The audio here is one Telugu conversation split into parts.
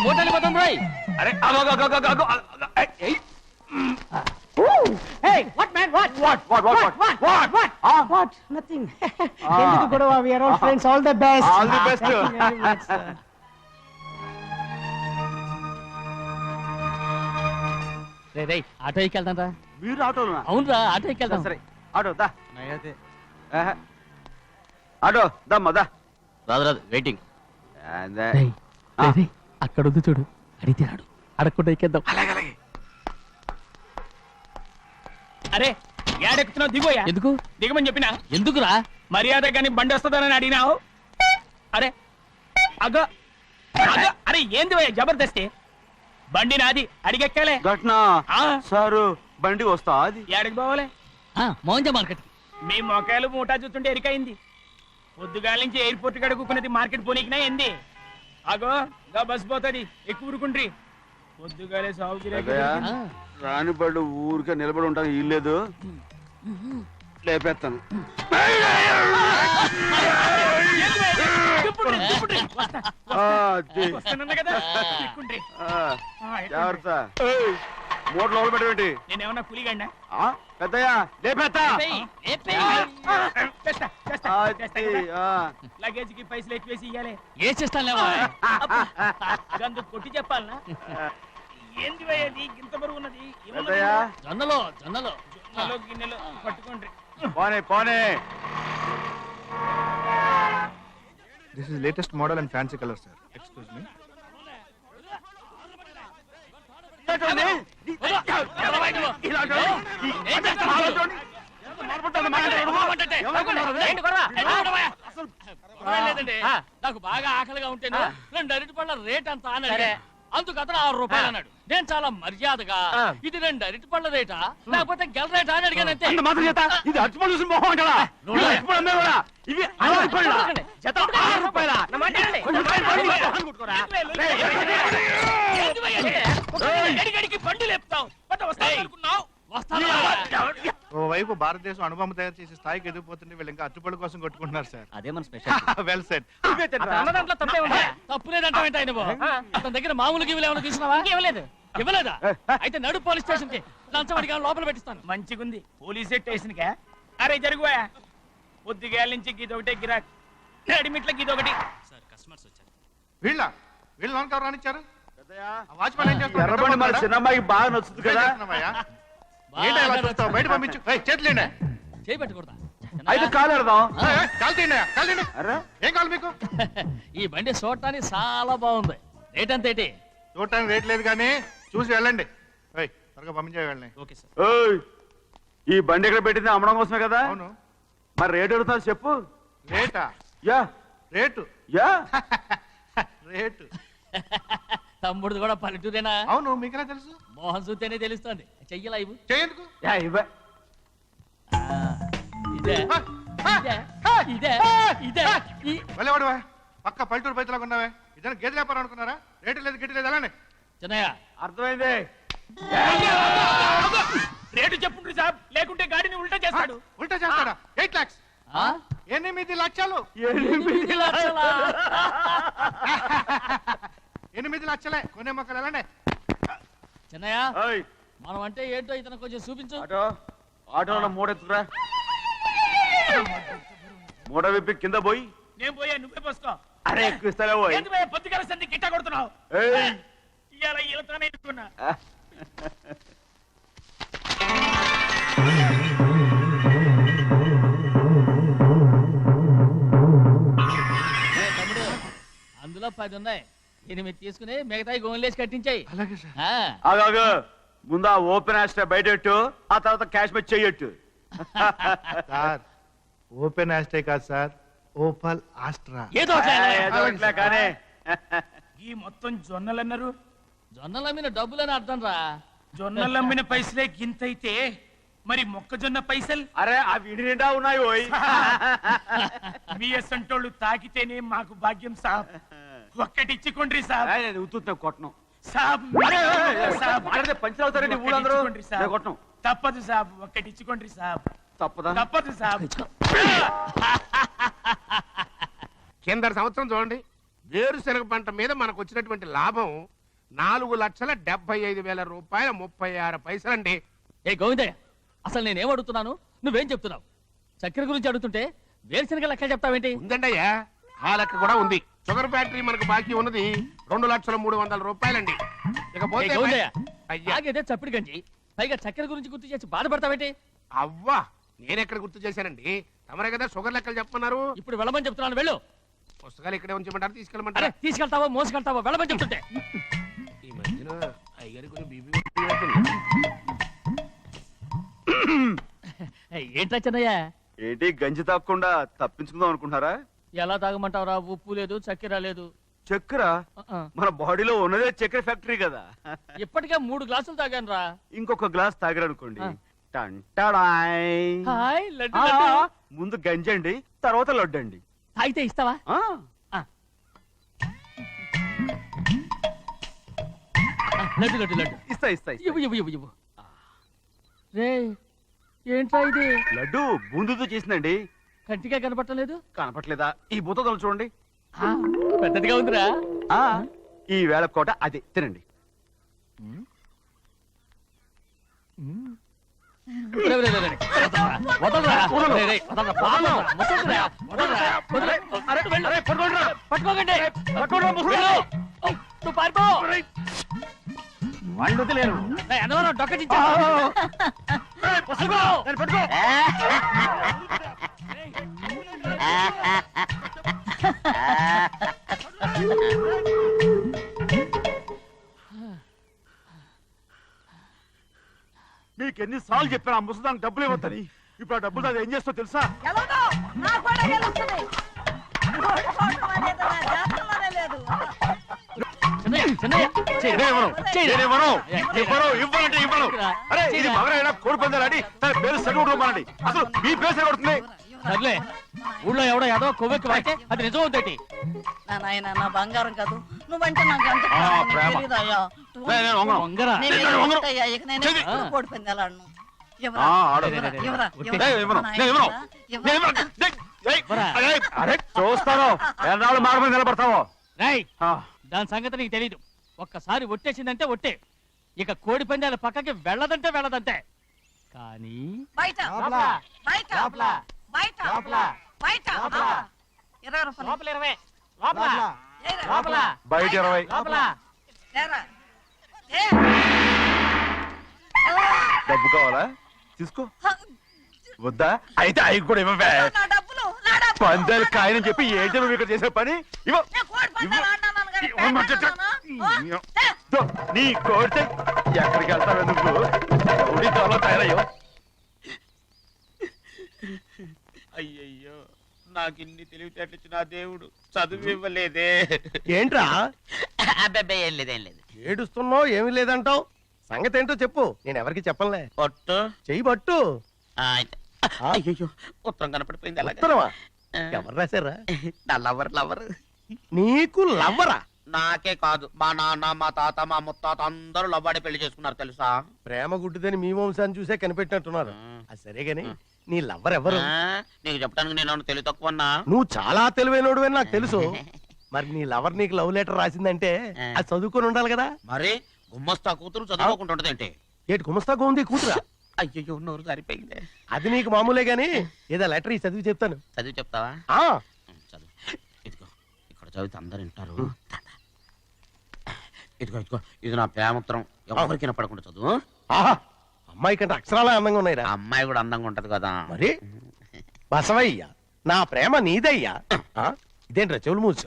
మోటాలి పోతాం రోయ్. అరే Hey, what man? What? What? Nothing. ఎందుకు గొడవ? We are all friends. All the best. All the best. Thank you very much, sir. రేయ్ ఆటో ఎక్కెళ్తాం రా. మీరు ఆటోనా? అవునరా ఆటో ఎక్కెళ్తాం. సరే ఆటో దా. ఆటో దమ్మా దా. రాదు వెయిటింగ్. అక్కడ ఉంది చూడు, అడిగితే రాడు, అడగకుండా ఎక్కేద్దాం. అరే ఏడెక్కుతున్నావు? దిగోయా. ఎందుకు దిగమని చెప్పినా? ఎందుకురా? మర్యాద కానీ బండి వస్తుందని అడిగినావు. అరే అగో అగో, అరే ఏంది భయ్యా జబర్దస్తి? బండి నాది, అడిగెక్కాలే. ఘట్నా సారు బండి వస్తా అది ఏడకి పోవాలే? మోహన్జా మార్కెట్. మీ మొక్కలు మూటా చూస్తుంటే ఎరికైంది. పొద్దుగాల నుంచి ఎయిర్పోర్ట్ కడుక్కున్నది మార్కెట్ పోనీకినా ఏంది? అగో గా బస్ పోతుంది, ఎక్కువ ఊరుకుండ్రి. పొద్దుగాలే సాగు రాని బళ్ళు ఊరికే నిలబడి ఉంటాను, ఇల్లేదు లేపేస్తాను. జాగ్రత్త. మూట లోపల పెట్టేటి. నేనేమన్నా పులిగండా? పెద్దయ్యా లేపేస్తా. లగేజ్ కి పైసలు ఎక్కువేసి ఇయ్యాలి. ఏ చేస్తాను గందు కొట్టి చెప్పాలనా? ఏంది భయ్యది ఇంత బరువు ఉన్నది? జొన్నలో జొన్నలో జొన్నలో గిన్నెలో పట్టుకోండి. పోనే పోనే. This is latest model and fancy color, sir. Excuse me. నాకు బాగా ఆకలిగా ఉంటేనే 2 అరటిపళ్ళ రేట్ అంత అన్నాడు. అందుకు అతను 6 రూపాయలు అన్నాడు. నేను చాలా మర్యాదగా ఇది 2 అరటిపళ్ళ రేటా లేకపోతే గెల రేటా అని అడిగానంతే. ఇది అరటిపళ్ళు చూసి మొహం అంటారా? ఇవి 6 రూపాయల జత. 6 రూపాయల బండి లేపుతావు. ఓవైపు భారతదేశం అణుబాంబు తయారు చేసే స్థాయికి ఎదిగిపోతుంటే వీళ్ళు ఇంకా అట్టుపళ్ళ కోసం కొట్టుకుంటున్నారు సార్. అదే మన స్పెషల్. Well set. దాంట్లో తప్పే ఉంది. తప్పు లేదంటే అతని దగ్గర మామూలు గివ్వులు ఏమైనా తీసుకున్నావా? ఇవ్వలేదు. ఇవ్వలేదా? అయితే నడు పోలీస్ స్టేషన్ కి లంచం అడిగా లోపల పెట్టిస్తాను. మంచిగుంది పోలీస్ స్టేషన్ కా. అరే జరుగుయా. పొద్దుగాల నుంచి గీదొకటే గిరాక్, నడిమిట్ల గీదొకటి. సార్ కస్టమర్స్ వచ్చారు. వీళ్ళు లోన్ కవర్ రానిచ్చారు. వాచ్మెన్ ఏం చేస్తాడు? ఎర్రబండి మన చిన్నమ్మాయికి బాగా నచ్చుతుంది కదా. ఏంటి అలా చూస్తావు? బయట పంపించు. చేతులేండి. చేయి పెట్టకూడదా? అయితే కాలు ఎడదాం. ఏం కావాలి మీకు? ఈ బండి చూడటానికి చాలా బాగుంది. రేట్ అంత ఏంటి? చూడటానికి రేట్ లేదు కానీ చూసి వెళ్ళండి. త్వరగా పంపించే వెళ్ళండి. Okay sir. ఈ బండి ఎక్కడ పెట్టింది? అమ్మడం కోసమే కదా. అవును. మరి రేట్ అడుగుతా చెప్పు. రేటా? Yeah rate yeah rate. తమ్ముడు కూడా పల్లెటూరేనా? అవును. మీకెలా తెలుసు? మోహన్ చూస్తేనే తెలుస్తుంది. చెయ్యలా ఇవ్వు. చేయందుకు? యా ఇవ్వ. ఇదే ఇదే ఇదే వెళ్ళేవాడువా? పక్క పల్లెటూరు బయటలాగా ఉన్నావే. ఇదే గేదె వ్యాపారం అనుకున్నారా? రేటు లేదు గిట్టు లేదు. అలానే చిన్నయ్య అర్థమైంది. రేటు చెప్పుండ్రి సాబ్, లేకుంటే గాడిని ఉల్టా చేస్తాడు. ఉల్టా చేస్తాడా? 8 lakhs. 8 లక్షలు. 8 లక్షలా? 8 లక్షలే. కొనే మొక్కలు ఎలాండి? చిన్నయ్య మనం అంటే ఏంటో ఇతను కొంచెం చూపించు. ఆటోలో మూడెత్తుకురా. మూడ విప్పి కింద పోయి. నేను పోయా, నువ్వే పోసుకో. అరే ఎక్కువ ఇస్తాలే పోయి. పొద్దుగాల సంది గిట్ట కొడుతున్నావు. ఇవాళ ఈలతోనే ఇట్టుకున్నా. తమ్ముడు అందులో 10 ఉన్నాయి. 8 తీసుకుని మిగతాయి గోన్లేసి కట్టించాయి. అలాగే సార్. ఆగాగు. ముందు ఆ ఓపెన్ ఆస్ట్రా బయటెట్టు, ఆ తర్వాత క్యాష్ మెచ్ చెయ్యట్టు. సార్ ఓపెన్ ఆస్ట్రే కాదు సార్, ఓపల్ ఆస్ట్రా. ఏదో కానీ ఈ మొత్తం జొన్నలు అన్నారు. జొన్నల మీద డబ్బులని అర్థం రా. జొన్నలు అమ్మిన పైసలే గింతైతే మరి మొక్కజొన్న పైసలు? అరే ఆ విడి నిండా ఉన్నాయి. పోయి మీ అసంటోళ్ళు తాకితేనే మాకు భాగ్యం సాబ్. ఒక్కటిచ్చుకోండి సాబ్. ఉత్తున్నా కొట్టను సాబ్. పంచులు అవుతారండి ఊళ్ళందరూ. కొట్టను. తప్పదు సాబ్, ఒక్కటిచ్చుకోండి సాబ్. తప్పదా? తప్పదు సాబ్. కింద సంవత్సరం చూడండి, వేరుశనగ పంట మీద మనకు వచ్చినటువంటి లాభం 4,75,000 రూపాయల 36 పైసలండి. ఏ గోవిందయ్య, అసలు నేనేం అడుగుతున్నాను, నువ్వేం చెప్తున్నావు? చక్కెర గురించి అడుగుతుంటే వేరుశనగ లెక్క చెప్తావేంటి? ఉందండి అయ్యా, ఆ లెక్క కూడా ఉంది. షుగర్ ఫ్యాక్టరీ మనకు బాకీ ఉన్నది 2,03,00,000 రూపాయలండి. ఇకపోతే అయ్యా ఆగేదే చప్పిడి గంజి, పైగా చక్కెర గురించి గుర్తు చేసి బాధపడతావేంటి? అవ్వా, నేనెక్కడ గుర్తు చేశానండి, తమరే కదా షుగర్ లెక్కలు చెప్పమన్నారు. ఇప్పుడు వెళ్ళమని చెప్తున్నాను, వెళ్ళు. పుస్తకాలు ఇక్కడే ఉంచమంటారు, అరే తీసుకెళ్ళమంటారా? తీసుకెళ్తావో మోసుకెళ్తావో వెళ్ళమని చెప్తుంటే. ఈ మధ్యన అయ్యగారి కొంచెం బీపీ ఏంట్రా చిన్నయ్య, ఏంటి గంజి తాగకుండా తప్పించుకుందాం అనుకుంటున్నారా? ఎలా తాగమంటావురా? ఉప్పు లేదు, చక్కెర లేదు. చక్కెర మన బాడీలో ఉన్నదే చక్కెర ఫ్యాక్టరీ కదా. ఇప్పటికే 3 గ్లాసులు తాగాను రా. ఇంకొక గ్లాస్ తాగారనుకోండి, ఆ. హాయ్ లడ్డు లడ్డు. ముందు గంజి అండి, తర్వాత లడ్డు అండి. తాగితే ఇస్తావా? లడ్డు లడ్డు లడ్డు ఇస్తా ఇస్తా ఇస్తా. ఇవ్వు ఇవ్వు ఇవ్వు ఇవ్వు. రే ఏంట్రా ఇది? లడ్డు బూందుతో చేసిందండి. కంటిగా కనపట్టలేదు. కనపట్లేదా? ఈ బూతలు చూడండి. పెద్దదిగా ఉందిరా. ఈ వేళ కోట అదే తినండి. రే, రే, రే, రే. వదలరా. రే, రే, వదలరా. వదలరా. ముసలిరా. వదలరా. వదలరా. వెళ్ళు. పట్టుకోకండి. వెళ్ళు. నువ్వు పారిపో. వాళ్ళు వదిలేరు. రే, అన్నవరం డొక్క చించా. పట్టుకో. మీకు ఎన్నిసార్లు చెప్పాను ఆ ముసదానికి డబ్బులు ఇవ్వద్దని. ఇప్పుడు ఆ డబ్బులు అది ఏం చేస్తో తెలుసా? చిన్నయ్య, చిన్నయ్య. ఇవ్వాలంటే ఇవ్వను. అరే ఇది మగరైనా కోడి పందాలని తన పేరు సరిగొట్టుకోమనండి. అసలు మీ పేరు కొడుతుంది. సర్లే, ఊళ్ళో ఎవడో ఏదో కొవ్వెక్కి వాడితే అది నిజం అవుతాయి. నా బంగారం కాదు, నువ్వంటే నాకు ఎంత ప్రేమ. తెలీదయ్యా. వంగరా. నేను ఎక్కడికయ్యా, ఇక నేను చెయ్యి. ఎప్పుడు కోడి పందాలాడను. అరే చూస్తాను ఎన్నాళ్ళు మాట మీద నిలబడతావో. రేయ్, దాని సంగతి నీకు తెలీదు. ఒక్కసారి ఒట్టేసిందంటే ఒట్టే. ఇక కోడి పందాల పక్కకి వెళ్ళదంటే వెళ్ళదంతే. కానీ బయట బయట బయట బయట 20 రూపాయలు. ఏరా. బయట 20. ఏరా. డబ్బు కావాలా? తీసుకో. వద్దా? అయితే అవి కూడా ఇవ్వవే. నా డబ్బులు, నా డబ్బులు. పందాలు కాయని చెప్పి ఏంటి నువ్వు ఇక్కడ చేసే పని? ఇవ్వ. నేను కోడి పందాలు ఆడినాను కానీ ఇవ్వమంటే ఆడినానా? దో, నీ కోరితే ఎక్కడికి వెళ్తావే నువ్వు? ఉడి త్వరలో తయారయ్యో. అయ్యయ్యో, నాకు ఇన్ని తెలివితేటలు నా దేవుడు చదువు ఇవ్వలేదే. ఏంట్రా అబ్బాయి ఏం లేదు, ఏం లేదు. ఏడుస్తున్నావు? ఏమీ లేదంటావు? సంగతి ఏంటో చెప్పు, నేను ఎవరికి చెప్పనులే. పట్టు. చెయ్యి పట్టు. అయ్యో, ఉత్తరం కనపడిపోయింది. అలాగే ఉత్తరమా? ఎవరు రాశారా? నా లవర్ లవర్. నీకు లవ్వరా? నాకే కాదు, మా నాన్న, మా తాత, మా ముత్తాత అందరూ లవ్వాడి పెళ్లి చేసుకున్నారు తెలుసా? ప్రేమ గుడ్డిదని మీ వంశాన్ని చూసే కనిపెట్టినట్టున్నారు. అది సరే గాని నీ లవ్వర్ ఎవరు? నీకు చెప్పడానికి నేను తెలివి తక్కువన్నా? నువ్వు చాలా తెలివైనడు అని నాకు తెలుసు. మరి నీ లవర్ నీకు లవ్ లెటర్ రాసిందంటే అది చదువుకొని ఉండాలి కదా. మరి గుమ్మస్తా కూతురు చదువుకుంటూ ఏంటి? ఏటి గుమస్తాగా ఉంది కూతురా? అయ్యో, నోరు సరిపోయింది. అది నీకు మామూలే గాని ఏదో లెటర్ ఈ చదివి చెప్తాను. చదివి చెప్తావా? ఆ చదువు. ఇదిగో, ఇక్కడ చదివితే అందరు వింటారు. ఇదిగో ఇదిగో, ఇది నా ప్రేమోత్తరం. ఎవరికి వినపడకుండా చదువు. ఆహా, అమ్మాయి కంటే అక్షరాలే అందంగా ఉన్నాయిరా. ఆ అమ్మాయి కూడా అందంగా ఉంటది కదా. మరి బసవయ్య, నా ప్రేమ నీదయ్యా. ఇదేంట్రా చెవులు మూసు?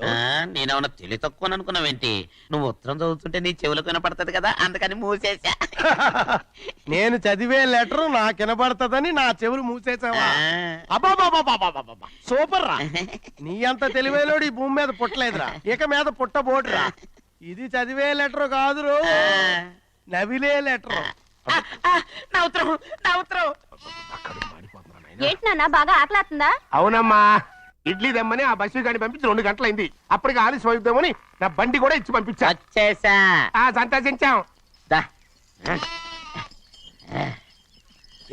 నేనేమన్నా తెలివి తక్కువ అనుకున్నావేంటి? నువ్వు ఉత్తరం చదువుతుంటే నీ చెవులకు వినపడుతుంది కదా, అందుకని మూసేసా. నేను చదివే లెటర్ నాకు వినపడుతుందని నా చెవులు మూసేసావా? అబ్బాబాబాబాబాబాబా, సూపర్ రా. నీ అంత తెలివేలోడు ఈ భూమి మీద పుట్టలేదురా, ఇక మీద పుట్టబోటురా. ఇది చదివే లెటర్ కాదురు, నవిలే లెటర్. నా ఉత్తరం, నా ఉత్తరం. ఏంటి నాన్న బాగా ఆకలాతుందా? అవునమ్మా, ఇడ్లీ దమ్మని ఆ బస్సు గాని పంపించి 2 గంటలైంది. అప్పటికి ఆలస్యం అవుతామని నా బండి కూడా ఇచ్చి పంపించా. సంతోషించాం.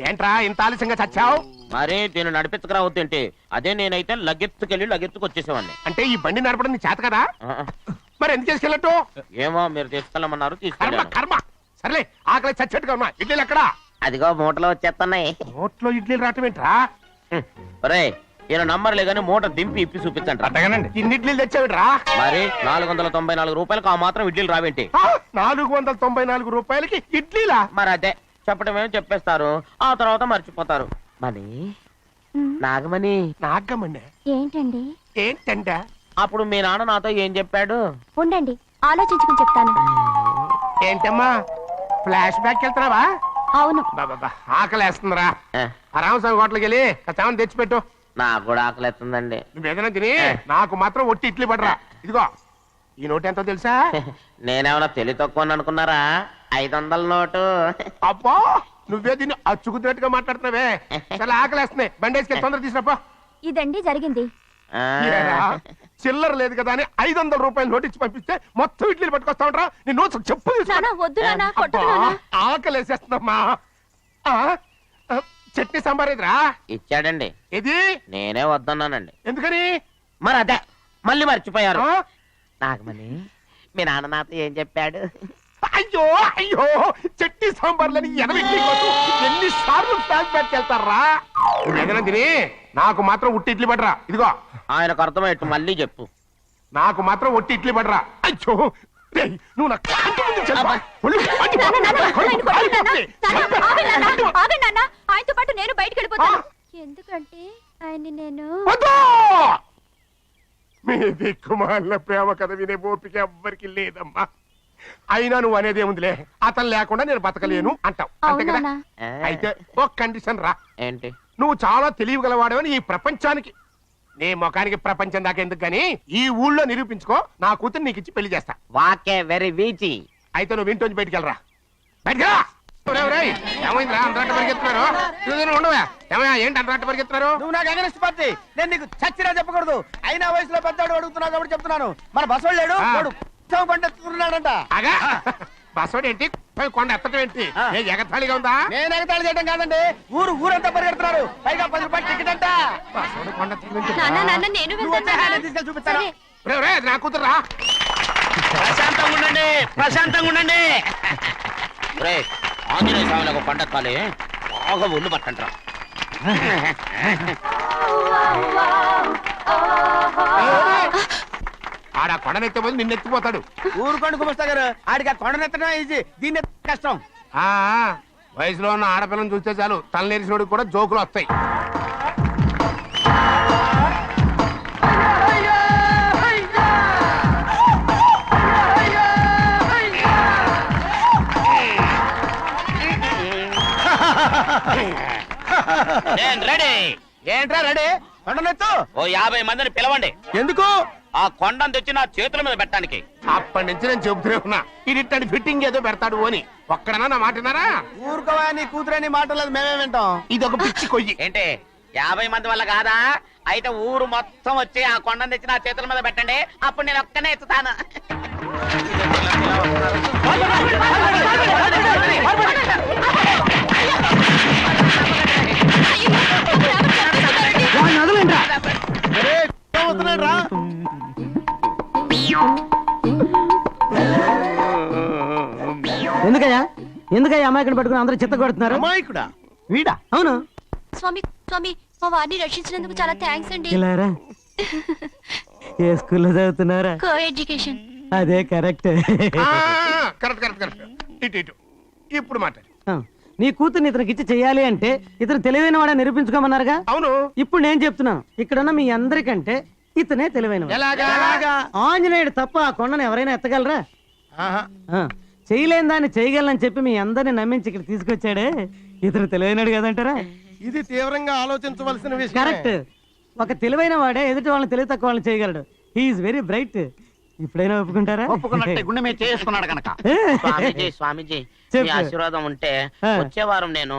ఏంట్రా ఇంత ఆలస్యంగా చచ్చావు? మరి దీన్ని నడిపించకరావద్దేంటి? అదే నేనైతే లగెత్తుకెళ్ళి వచ్చేసేవాడిని. అంటే ఈ బండి నడపడం నీ చేత కదా? మరి ఎందుకు చేసుకెళ్ళట్టు? ఏమో మీరు తీసుకెళ్ళమన్నారు, కర్మ తీసుకెళ్ళాను. కర్మ. సర్లే, ఆకలి చచ్చట్టుగా ఉన్నా. ఇడ్లీలు ఎక్కడా? అదిగో మూటలో వచ్చేస్తున్నాయి. నోట్లో ఇడ్లీలు రావటం ఏంట్రా? రే ఈయన నంబర్లే గానీ మూట దింపి ఇప్పి చూపించండి. అట్టగానండి. ఇన్ని ఇడ్లీలు తెచ్చావిడ్రా? మరి 494 రూపాయలకు ఆ మాత్రం ఇడ్లీలు రావేంటి? 494 రూపాయలకి ఇడ్లీలా? మరి అదే చెప్పడమేమో చెప్పేస్తారు, ఆ తర్వాత మర్చిపోతారు. మనీ నాగమణి. నాగమ్మండి. ఏంటండి? ఏంటంట? అప్పుడు మీ నాన్న నాతో ఏం చెప్పాడు? ఉండండి, ఆలోచించుకుని చెప్తాను. ఏంటమ్మా ఫ్లాష్ బ్యాక్ వెళ్తున్నావా? అవును. బాబా ఆకలి వేస్తుందిరా. ఆ రామస్వామి హోటల్కి వెళ్ళి కచ్చామని తెచ్చిపెట్టు. నాకు కూడా ఆకలిస్తుందండి. నువ్వేదైనా తిని నాకు మాత్రం ఒట్టి ఇడ్లీ పడరా. ఇదిగో ఈ నోటు ఎంతో తెలుసా? నేనేమన్నా తెలివి తక్కువ అనుకున్నారా? 500 నోటు. అబ్బా నువ్వే దీన్ని అచ్చుకుతున్నట్టుగా మాట్లాడుతున్నావే. చాలా ఆకలి వేస్తున్నాయి. బండేసుకెళ్ళి తొందర తీసినప్పా. ఇదండి జరిగింది. చిల్లర లేదు కదా అని 500 రూపాయలు నోటు ఇచ్చి పంపిస్తే మొత్తం ఇడ్లీలు పట్టుకొస్తా ఉంటా. నీ నోట్స్ చెప్పు. వద్దు నాన్న, కొట్టకు నాన్న. ఆకలి వేసేస్తుందమ్మా. చట్నీ సాంబార్ ఎదురా ఇచ్చాడండి. ఇది నేనే వద్దన్నానండి. ఎందుకని? మరి అదే మళ్ళీ మర్చిపోయారు. నాగమణి మీ నాన్న నాతో ఏం చెప్పాడు? అయ్యో అయ్యో చట్నీ సాంబార్లని ఎన్నిసార్లు ఫ్లాష్ బ్యాక్ వెళ్తారా? ఏదైనా తిని నాకు మాత్రం ఉట్టి ఇడ్లీ పడరా. ఇదిగో ఆయనకు అర్థమయ్యట్టు మళ్ళీ చెప్పు. నాకు మాత్రం ఒట్టి ఇడ్లీ పడరా. అయ్యో నువ్వు నాకు ఆయనతో పాటు నేను బయటకు వెళ్ళిపోతాను. ఎందుకంటే ఆయన్ని నేను మీ దిక్కుమాల ప్రేమ కథ వినే ఓపిక ఎవ్వరికి లేదమ్మా. అయినా నువ్వు అనేది ఏముందిలే, అతను లేకుండా నేను బతకలేను అంటావు అంతే కదా? అయితే ఒక కండిషన్ రా. ఏంటి? నువ్వు చాలా తెలియగలవాడవని ఈ ప్రపంచానికి, నీ ముఖానికి ప్రపంచం దాకా ఎందుకు గానీ ఈ ఊళ్ళో నిరూపించుకో. నా కూతురు నీకు ఇచ్చి పెళ్లి చేస్తా. వాకే వెరీ వీచి. అయితే నువ్వు ఇంటి నుంచి బయటికి వెళ్ళరా. బయటకెళ్ళరా. ఏమైందిరా అంతరాట పరిగెత్తున్నారు? ఉండవా ఏమయ్యా? ఏంటి అంతరాట పరిగెత్తున్నారు? నువ్వు నాకు అగనిస్ట్ పార్టీ. నేను నీకు చచ్చినా చెప్పకూడదు. అయినా వయసులో పెద్దవాడు అడుగుతున్నావు కాబట్టి చెప్తున్నాను. మన బస్సు లేడు పండుతున్నాడంట. అగా బస్సోడు ఏంటి? కొండ ఎత్తడం ఏంటి? ఎగతాళిగా ఉందా? నేను ఎగతాళి చేయడం కాదండి, ఊరంతా పరిగెడుతున్నారు. పైగా 10 రూపాయలు టికెట్ అంట. బస్సోడు కొండ నేను తీసుకెళ్ళి చూపిస్తాను. నా కూతురా. ప్రశాంతంగా ఉండండి, ప్రశాంతంగా ఉండండి. ఆంజనేయ స్వామిని ఒక పండగ కాలే బాగా ఒళ్ళు పట్టంటారా. ఆడ కొండనెత్తే పోతే నిన్నెత్తిపోతాడు. ఊరుకోండి కుమస్తా గారు, ఆడికి ఆ కొండనెత్తడం ఈజీ, దీన్ని కష్టం. వయసులో ఉన్న ఆడపిల్లని చూస్తే చాలు తలనేరిసినోడికి కూడా జోకులు వస్తాయి. రెడీ. ఏంట్రా రెడీ? కొండనెత్తు. ఓ 50 మందిని పిలవండి. ఎందుకు? ఆ కొండను తెచ్చి నా చేతుల మీద పెట్టడానికి. అప్పటి నుంచి నేను చెబుతూనే ఉన్నా ఇది ఇట్టని ఫిట్టింగ్ ఏదో పెడతాడు అని. ఒక్కడనా నా మాట విన్నారా? ఊరుకోవా, నీ కూతురని మాటలేదు, మేమే వింటాం. ఇది ఒక పిచ్చి కొయ్యి. ఏంటి 50 మంది వల్ల కాదా? అయితే ఊరు మొత్తం వచ్చి ఆ కొండను తెచ్చి నా చేతుల మీద పెట్టండి, అప్పుడు నేను ఒక్కనే ఎత్తుతాను. ఎందుకయ్యా అమాయకుని పట్టుకుని అందరూ చిత్త కొడుతున్నారు? అమాయకుడా? వీడా? అవును. స్వామి స్వామి మా వారిని రక్షించినందుకు చాలా థ్యాంక్స్ అండి. ఇలారా ఏ స్కూల్లో చదువుతున్నారా? Co education. అదే కరెక్ట్. Correct correct correct. ఇటు ఇటు ఇప్పుడు మాట్లాడు. నీ కూతుర్ని ఇతనికి ఇచ్చి చెయ్యాలి అంటే ఇతను తెలివైన వాడని నిరూపించుకోమన్నారుగా. అవును. ఇప్పుడు నేను చెప్తున్నాను, ఇక్కడున్న మీ అందరికంటే ఇతనే తెలివైన. ఆంజనేయుడు తప్ప ఆ కొండను ఎవరైనా ఎత్తగలరా? చేయలేని దాన్ని చేయగలనని చెప్పి మీ అందరిని నమ్మించి ఇక్కడ తీసుకొచ్చాడే, ఇతను తెలివైనడు కదంటారా? ఇది తీవ్రంగా ఆలోచించవలసిన విషయం. కరెక్ట్. ఒక తెలివైన వాడే ఎదుటి వాళ్ళని తెలివి తక్కువ వాళ్ళని చేయగలడు. He's very bright. ఇప్పుడైనా ఒప్పుకుంటారా? ఒప్పుకున్నట్టే గుండె మీద చేసుకున్నాడు కనుక. స్వామీజీ స్వామీజీ మీ ఆశీర్వాదం ఉంటే వచ్చే వారం నేను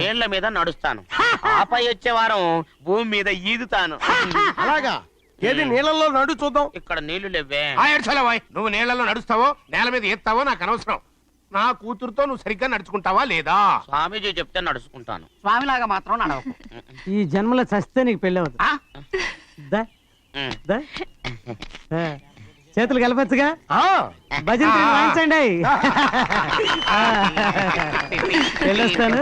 నీళ్ల మీద నడుస్తాను, ఆపై వచ్చే వారం భూమి మీద ఈదుతాను. అలాగా? ఏది నీళ్ళల్లో నడు చూద్దాం. ఇక్కడ నీళ్లు లేవే. నువ్వు నీళ్లలో నడుస్తావో నేల మీద ఎత్తావో నాకు అనవసరం. నా కూతురుతో నువ్వు సరిగ్గా నడుచుకుంటావా లేదా? స్వామీజీ చెప్తే నడుచుకుంటాను. స్వామిలాగా మాత్రం నడవకు. ఈ జన్మలో చస్తే నీకు పెళ్ళి అవుతుంది. దా, దా. ఆ, చేతులు కలపచ్చుగా, భజన వాయించండి. వెళ్ళొస్తాను.